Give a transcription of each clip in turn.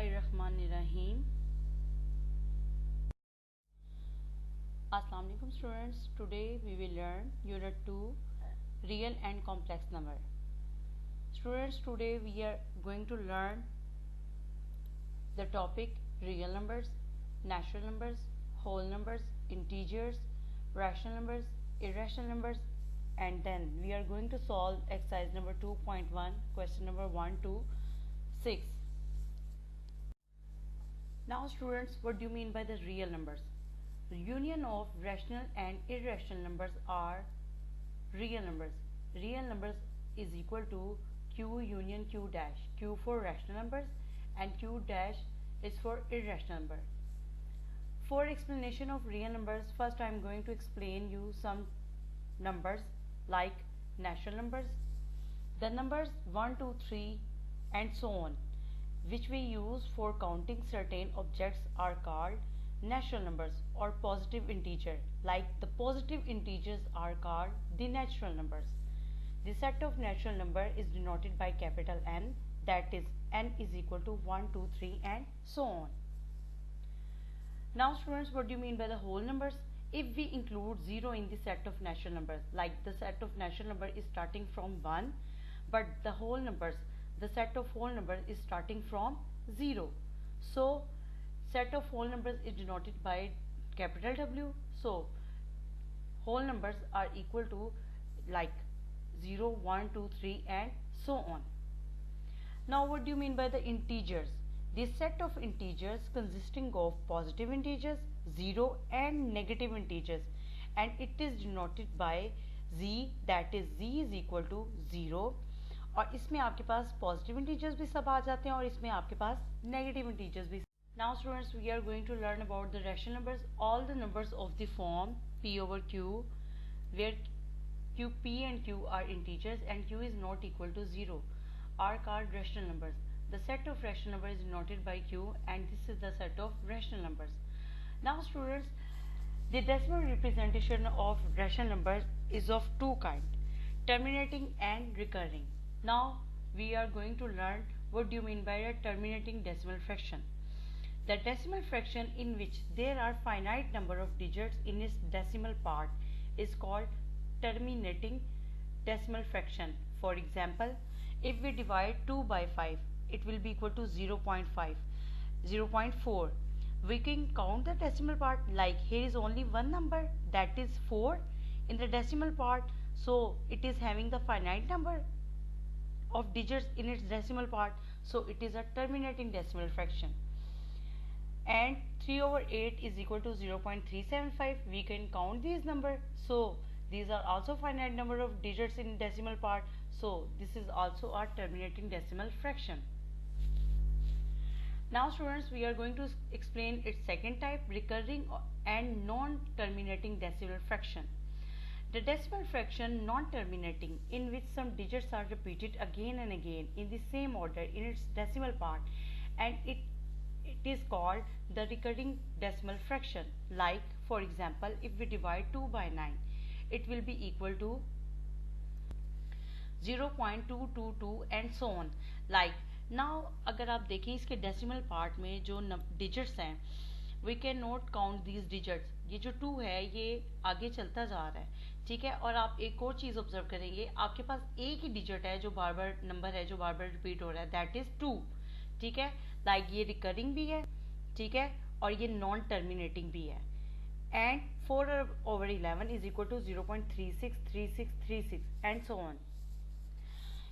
Bismillahirrahmanirrahim. Assalamu alaikum students. Today we will learn Unit 2 Real and Complex Number. Students, today we are going to learn the topic real numbers, natural numbers, whole numbers, integers, rational numbers, irrational numbers, and then we are going to solve exercise number 2.1 question number 1 to 6. Now students, what do you mean by the real numbers? The union of rational and irrational numbers are real numbers. Real numbers is equal to Q union Q dash. Q for rational numbers and Q dash is for irrational number. For explanation of real numbers, first I am going to explain you some numbers like natural numbers. The numbers 1, 2, 3 and so on, which we use for counting certain objects, are called natural numbers or positive integer. Like the positive integers are called the natural numbers. The set of natural number is denoted by capital N, that is n is equal to 1, 2, 3 and so on. Now students, what do you mean by the whole numbers? If we include 0 in the set of natural numbers, like the set of natural number is starting from 1, but the whole numbers, the set of whole numbers is starting from 0. So set of whole numbers is denoted by capital W. So whole numbers are equal to like 0, 1, 2, 3 and so on. Now what do you mean by the integers? The set of integers consisting of positive integers, 0 and negative integers, and it is denoted by z, that is z is equal to 0. और इसमें आपके पास positive integers भी सब आ जाते हैं और इसमें आपके पास नेगेटिव इंटीजर्स भी. Now students, we are going to learn about the rational numbers. All the numbers of the form p over q, where p and q are integers and q is not equal to 0, are called rational numbers. The set of rational numbers is denoted by q and this is the set of rational numbers. Now students, the decimal representation of rational numbers is of two kinds, terminating and recurring. Now we are going to learn what do you mean by a terminating decimal fraction. The decimal fraction in which there are finite number of digits in its decimal part is called terminating decimal fraction. For example, if we divide 2 by 5, it will be equal to 0.5, 0.4. We can count the decimal part, like here is only one number, that is 4 in the decimal part, so it is having the finite number of digits in its decimal part, so it is a terminating decimal fraction. And 3 over 8 is equal to 0.375. We can count these numbers, so these are also finite number of digits in decimal part, so this is also a terminating decimal fraction. Now students, we are going to explain its second type, recurring and non-terminating decimal fraction. The decimal fraction non-terminating, in which some digits are repeated again and again in the same order in its decimal part, and it is called the recurring decimal fraction. Like for example, if we divide 2 by 9, it will be equal to 0.222 and so on. Like now अगर आप देखें इसके decimal part में जो digits हैं, we can not count these digits. ये जो 2 है ये आगे चलता जा रहा है, ठीक है. और आप एक और चीज़ ऑब्जर्व करेंगे, आपके पास एक ही डिजिट है जो बार बार नंबर है जो बार बार रिपीट हो रहा है, दैट इज 2, ठीक है. लाइक ये रिकरिंग भी है, ठीक है, और ये नॉन टर्मिनेटिंग भी है. And 4 over 11 is equal to 0.363636 and so on.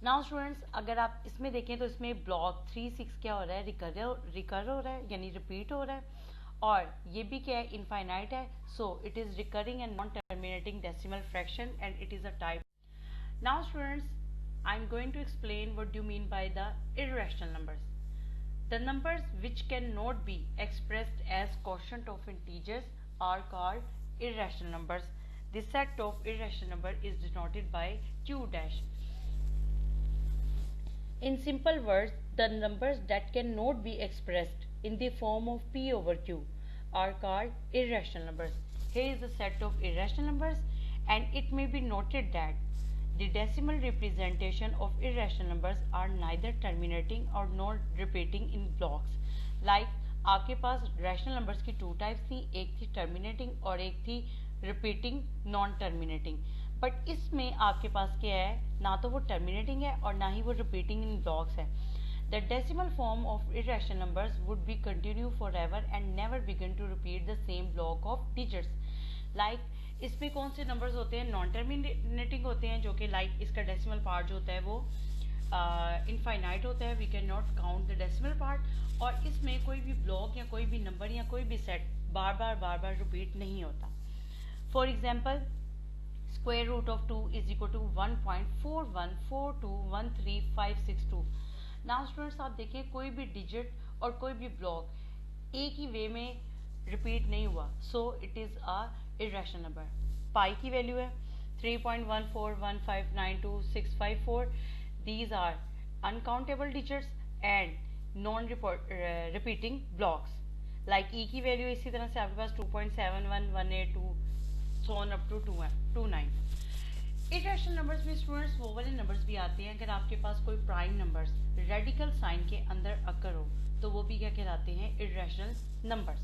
Now students, अगर आप इसमें देखें तो इसमें ब्लॉक 36 क्या हो रहा है, रिकर हो रहा है, यानी रिपीट हो रहा है, और ये भी क्या है, इनफाइनाइट है. So it is recurring and non terminating decimal fraction and it is a type. Now students, I am going to explain what you mean by the irrational numbers. The numbers which cannot be expressed as quotient of integers are called irrational numbers. The set of irrational number is denoted by q dash. In simple words, the numbers that cannot be expressed in the form of p over q are called irrational numbers. Here is the set of irrational numbers, and it may be noted that The decimal representation of irrational numbers are neither terminating or nor repeating in blocks. Like आपके पास rational numbers की two types थी, एक थी terminating और एक थी repeating non terminating. But इसमें आपके पास क्या है, ना तो वो टर्मिनेटिंग है और ना ही वो रिपीटिंग इन ब्लॉक्स है. The decimal form of irrational numbers would be continue forever and never begin to repeat the same block of digits. Like इसमें कौन से नंबर्स होते हैं, नॉन टर्मिनेटिंग होते हैं, जो कि लाइक इसका डेसिमल पार्ट जो होता है वो इनफाइनाइट होता है, we can not count the decimal part. और इसमें कोई भी ब्लॉक या कोई भी नंबर या कोई भी सेट बार बार रिपीट नहीं होता. For example, square root of 2 is equal to 1.4142135562. Now students आप देखिए, कोई भी डिजिट और कोई भी ब्लॉक एक ही वे में रिपीट नहीं हुआ, so it is a irrational number. Pi की वैल्यू है 3.1415925654. These are uncountable digits and non repeating blocks. Like e की वैल्यू इसी तरह से आपके पास 2.71182 so on up to 29. Irrational numbers में स्टूडेंट्स वो वाले नंबर्स भी आते हैं अगर आपके पास कोई प्राइम नंबर्स रेडिकल साइन के अंदर अकर हो, तो वो भी क्या कहलाते हैं, irrational numbers.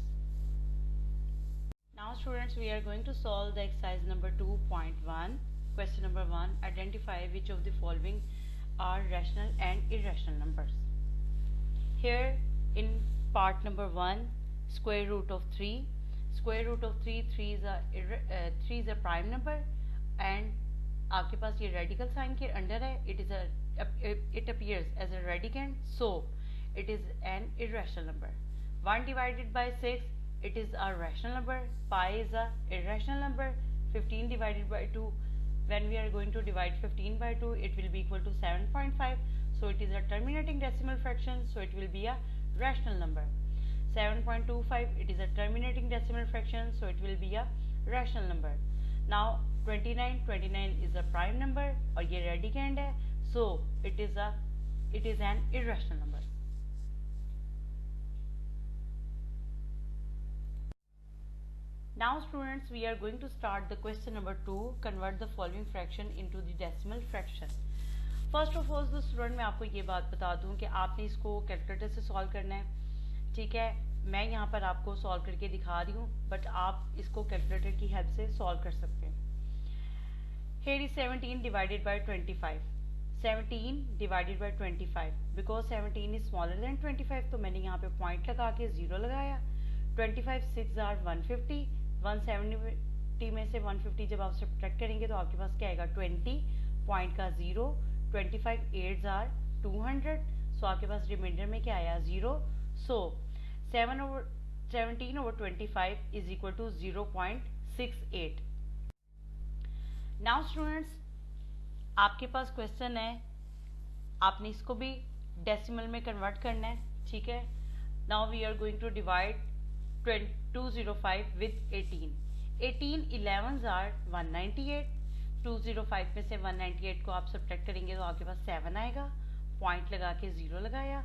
Now students, we are going to solve the exercise number 2.1. Question number 1, identify which of the following are rational and irrational numbers. Here in part number 1, square root of 3. Square root of 3 is a prime number and आपके पास ये radical sign के under है. It appears as a radicand, so it is an irrational number. 1 divided by 6, it is a rational number. Pi is a irrational number. 15 divided by 2, when we are going to divide 15 by 2, it will be equal to 7.5, so it is a terminating decimal fraction, so it will be a rational number. 7.25, it is a terminating decimal fraction, so it will be a rational number. Now 29 is a prime number और ये radicand है, so it is an irrational number. Now students, we are going to start the question number 2. Convert the following fraction into the decimal fraction. First of all, student मैं आपको ये बात बता दूं कि आपने इसको कैलकुलेटर से सॉल्व करना है. ठीक है, मैं यहाँ पर आपको सॉल्व करके दिखा रही हूँ, बट आप इसको कैलकुलेटर की हेल्प से सॉल्व कर सकते हैं. Here is 17 divided by 25. 17 divided by 25. Because 17 is smaller than 25, तो मैंने यहाँ पे पॉइंट लगा के 0 लगाया. 25 6 are 150. 170 में से 150 जब आप सब्ट्रैक्ट करेंगे तो आपके पास क्या आएगा, 20. पॉइंट का 0. 25 8 are 200. सो आपके पास रिमाइंडर में क्या आया, 0. सो 17 over 25 is equal to 0.68. Now students, आपके पास क्वेश्चन है, आपने इसको भी डेसिमल में कन्वर्ट करना है. ठीक है, now we are going to divide 205 with 18. 18 11s are 198. 205 में से 198 को आप सब्ट्रैक्ट करेंगे तो आपके पास 7 आएगा. पॉइंट लगा के 0 लगाया.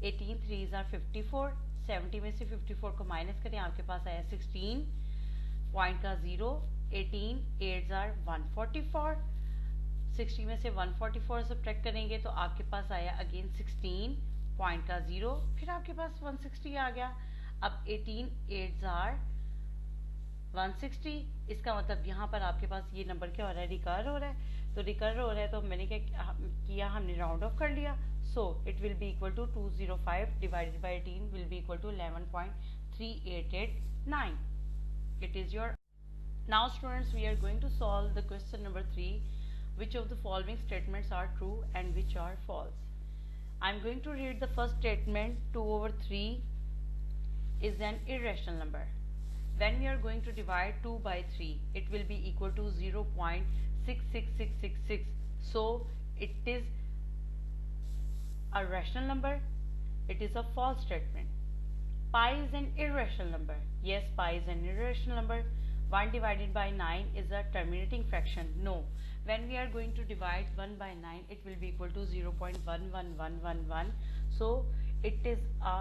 18 3s आर 54. 70 में से 54 को माइनस करें, आपके पास आया 16. पॉइंट का 0. 18 8s आर 144. 60 में से 144 सब्ट्रैक्ट करेंगे तो आपके पास आया अगेन 16. पॉइंट का 0. फिर आपके पास 160 आ गया. अब 18 8s आर 160. इसका मतलब यहाँ पर आपके पास ये नंबर क्या हो रहा है, रिकर हो रहा है. तो रिकर हो रहा है तो मैंने क्या किया, हमने राउंड ऑफ कर लिया. So it will be equal to 205 divided by 18 will be equal to 11.3889. It is your. Now students, we are going to solve the question number 3. Which of the following statements are true and which are false? I am going to read the first statement. 2 over 3 is an irrational number. When we are going to divide 2 by 3, it will be equal to 0.66666. So it is a rational number. It is a false statement. Pi is an irrational number. Yes, pi is an irrational number. 1 divided by 9 is a terminating fraction. No. When we are going to divide 1 by 9, it will be equal to 0.11111. So it is a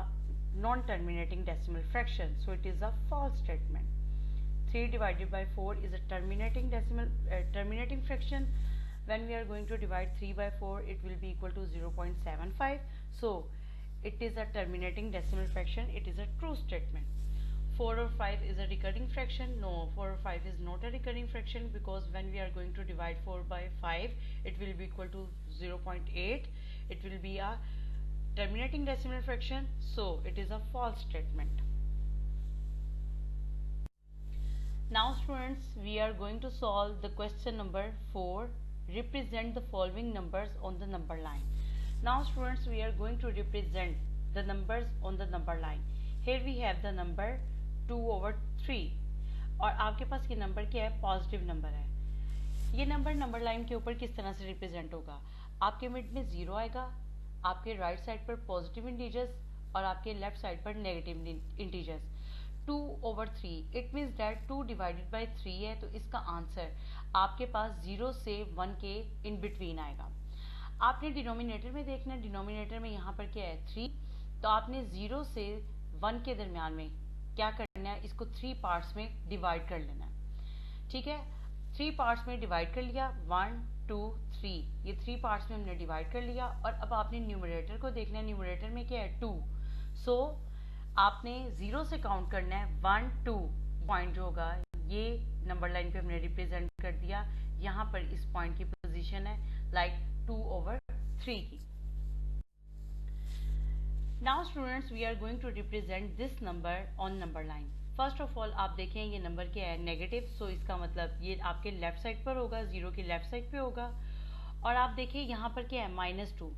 non-terminating decimal fraction. So it is a false statement. 3 divided by 4 is a terminating fraction. when we are going to divide 3 by 4, it will be equal to 0.75. So it is a terminating decimal fraction, it is a true statement. 4 or 5 is a recurring fraction. No, 4 or 5 is not a recurring fraction, because when we are going to divide 4 by 5, it will be equal to 0.8. It will be a terminating decimal fraction, so it is a false statement. Now students, we are going to solve the question number 4. Represent the following numbers on the number line. Now students, we are going to represent the numbers on the number line. Here we have the number 2/3 और आपके पास ये number क्या है, positive number है. ये number line के ऊपर किस तरह से रिप्रेजेंट होगा, आपके मिड में 0 आएगा, आपके राइट साइड पर पॉजिटिव इंटीजर्स और आपके लेफ्ट साइड पर negative integers. 2/3 it means that 2 divided by 3 है, तो इसका आंसर आपके पास 0 से 1 के इन बिटवीन आएगा. आपने डिनोमिनेटर में देखना है, डिनोमिनेटर में यहाँ पर क्या है 3, तो आपने 0 से 1 के दरमियान में क्या करना है, इसको 3 पार्ट्स में डिवाइड कर लेना है. ठीक है, 3 पार्ट्स में डिवाइड कर लिया, 1 2 3, ये 3 पार्ट्स में हमने डिवाइड कर लिया. और अब आपने न्यूमरेटर को देखना है, न्यूमरेटर में क्या है 2, सो आपने 0 से काउंट करना है 1 2. पॉइंट जो होगा ये नंबर लाइन पे हमने रिप्रेजेंट कर दिया. यहाँ पर इस पॉइंट की पोजीशन है लाइक 2/3 की. Now students, we are going to represent this number on number line. First of all, आप देखें ये नंबर क्या है, नेगेटिव, सो इसका मतलब ये आपके लेफ्ट साइड पर होगा, 0 की लेफ्ट साइड पे होगा. और आप देखिए यहाँ पर क्या है -2,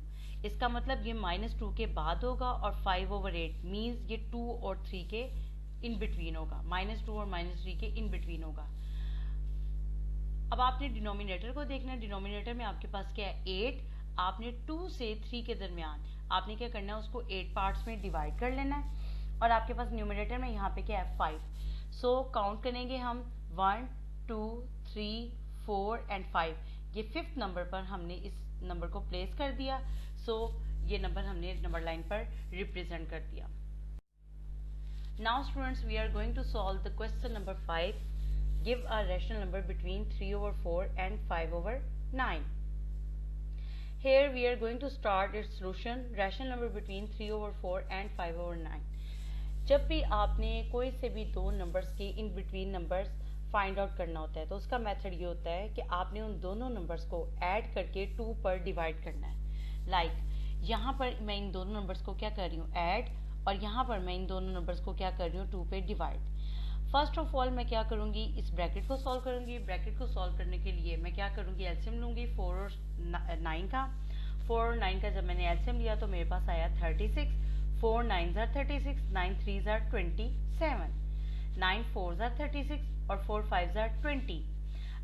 इसका मतलब ये -2 के बाद होगा. और 5/8 मीन्स ये 2 और 3 के इन बिटवीन होगा, -2 और -3 के इन बिटवीन होगा. अब आपने डिनोमिनेटर को देखना है, डिनोमिनेटर में आपके पास क्या है 8. आपने 2 से 3 के दरमियान आपने क्या करना है, उसको 8 पार्ट्स में डिवाइड कर लेना है. और आपके पास न्यूमरेटर में यहाँ पे क्या है 5. सो काउंट करेंगे हम 1 2 3 4 एंड 5. ये 5th नंबर पर हमने इस नंबर को प्लेस कर दिया. सो ये नंबर हमने नंबर लाइन पर रिप्रेजेंट कर दिया. Now students, we are going to solve the question number 5. Give a rational number between 3/4 and 5/9. Here we are going to start its solution. Rational number between 3/4 and 5/9. जब भी आपने कोई से भी दो नंबर्स के in between numbers find out करना होता है, तो उसका मेथड ये होता है कि आपने उन दोनों नंबर्स को ऐड करके 2 पर डिवाइड करना है. लाइक यहाँ पर मैं इन दोनों नंबर्स को क्या कर रही हूँ ऐड, और यहाँ पर मैं इन दोनों नंबर्स को क्या कर रही हूँ 2 पे डिवाइड. फर्स्ट ऑफ ऑल मैं क्या करूँगी, इस ब्रैकेट को सॉल्व करूँगी. ब्रैकेट को सॉल्व करने के लिए मैं क्या करूँगी, एलसीएम लूँगी 4 और 9 का. 4 और 9 का जब मैंने एलसीएम लिया तो मेरे पास आया 36. 4 9s are 36, 9 3s are 27, 9 4s are 36 और 4 5s are 20.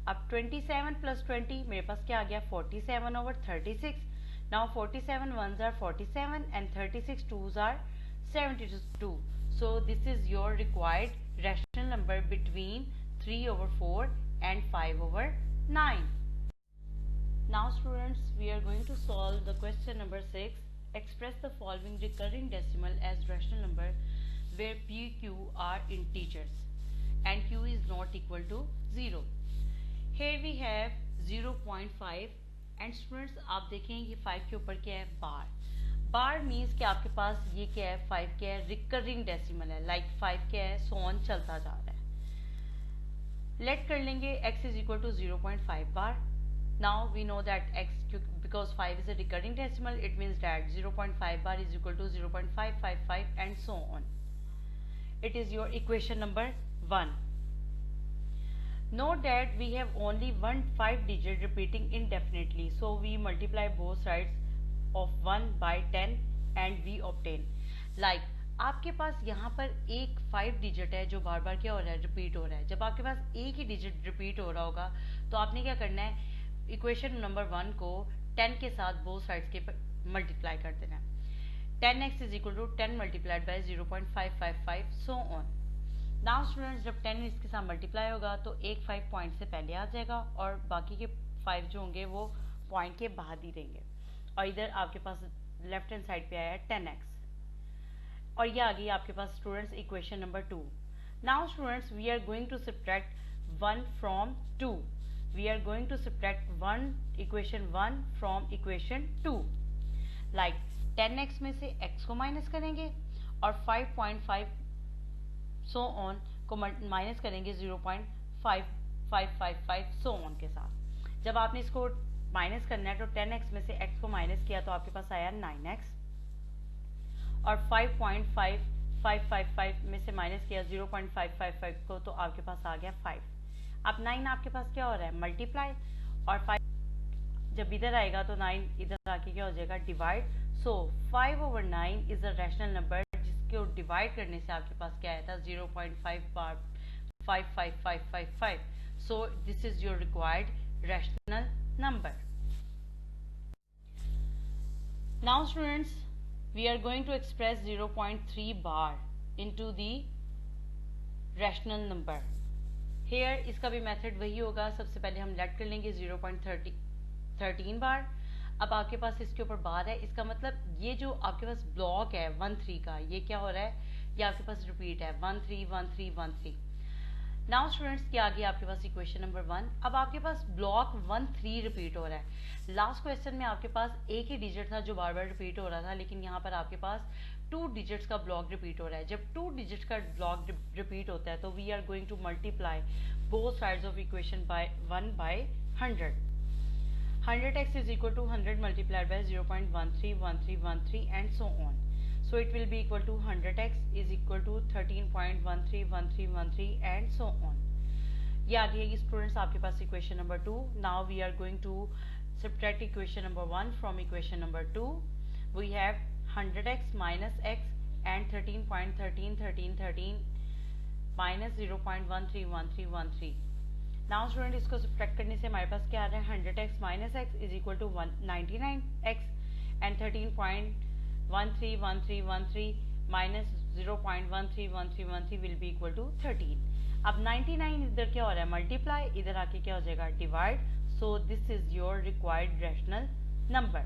अब 27 plus 20 मेरे पास क्या आ गया 47/36. Now 47 1s are 47 and 36 2s are 72. So this is your required rational number between 3/4 and 5/9. Now students, we are going to solve the question number 6. Express the following recurring decimal as rational number where p, q are integers and q is not equal to 0. Here we have 0.5 and students आप देखें ये 5 के ऊपर क्या है बार. बार means कि आपके पास ये क्या है 5 क्या है रिकरिंग डेसिमल है, लाइक 5 क्या है सोन चलता जा रहा है. लेट कर लेंगे x is equal to 0.5 bar. Now we know that x, because 5 is a recurring decimal, it means that 0.5 bar is equal to 0.555 and so on. It is your equation number 1. Note that we have only one 5 digit repeating indefinitely, so we multiply both sides of 1 by 10 and we obtain. Like आपके पास यहाँ पर एक 5 digit है जो बार बार क्या हो रहा है रिपीट हो रहा है. जब आपके पास एक ही डिजिट रिपीट हो रहा होगा तो आपने क्या करना है, इक्वेशन नंबर 1 को 10 के साथ बोथ साइड्स के मल्टीप्लाई कर देना है. 10x is equal to 10 multiplied by 0.555 so on. Now students, जब 10 इसके साथ मल्टीप्लाई होगा तो एक 5 पॉइंट से पहले आ जाएगा और बाकी के 5 जो होंगे वो पॉइंट के बाद ही रहेंगे. और इधर आपके पास लेफ्ट हैंड साइड पे आया है 10x और ये आ गई आपके पास students equation number 2. Now students, we are going to subtract 1 from 2. we are going to subtract equation 1 from equation 2. Like 10x में से x को माइनस करेंगे और 5.5 सो ऑन को माइनस करेंगे 0.5555 सो ऑन के साथ. जब आपने इसको माइनस करना है तो 10x में से x को माइनस किया तो आपके पास आया 9x और 5.5555 में से माइनस किया 0.555 को तो आपके पास आ गया 5. अब 9 आपके पास क्या हो रहा है, मल्टीप्लाई, और 5 जब इधर आएगा तो 9 इधर आके क्या हो जाएगा, divide. So 5/9 is a rational number जिसको डिवाइड करने से आपके पास क्या आया था 0.55555. So this is your required rational number. Now students, we are going to express 0.3 bar into the rational number. Here इसका भी मेथड वही होगा. सबसे पहले हम लेट कर लेंगे 0.13 बार. अब आपके पास इसके ऊपर बार है, इसका मतलब ये जो आपके पास ब्लॉक है 1-3 का, ये क्या हो रहा है, ये आपके पास रिपीट है 1-3-1-3-1-3. नाउ स्टूडेंट्स, क्या आ गया आपके पास इक्वेशन नंबर 1. अब आपके पास ब्लॉक 1-3 रिपीट हो रहा है. लास्ट क्वेश्चन में आपके पास एक ही डिजिट था जो बार बार रिपीट हो रहा था, लेकिन यहाँ पर आपके पास 2 डिजिट्स का ब्लॉक रिपीट हो रहा है. जब 2 डिजिट्स का ब्लॉक रिपीट होता है तो we are going to multiply both sides of equation by 1/100. 100x is equal to 100 multiplied by 0.131313 and so on. So it will be equal to 100x is equal to 13.131313 and so on. ये आ गई students आपके पास equation number 2. Now we are going to subtract equation number 1 from equation number 2. We have 100x minus x and 13.131313 minus 0.131313. Now student, इसको subtract करने से हमारे पास क्या आ रहा है, 100x minus x is equal to 99x and 13.131313 minus 0.131313 will be equal to 13. अब 99 इधर क्या हो रहा है, मल्टीप्लाई, इधर आके क्या हो जाएगा, divide. So this is your required rational number.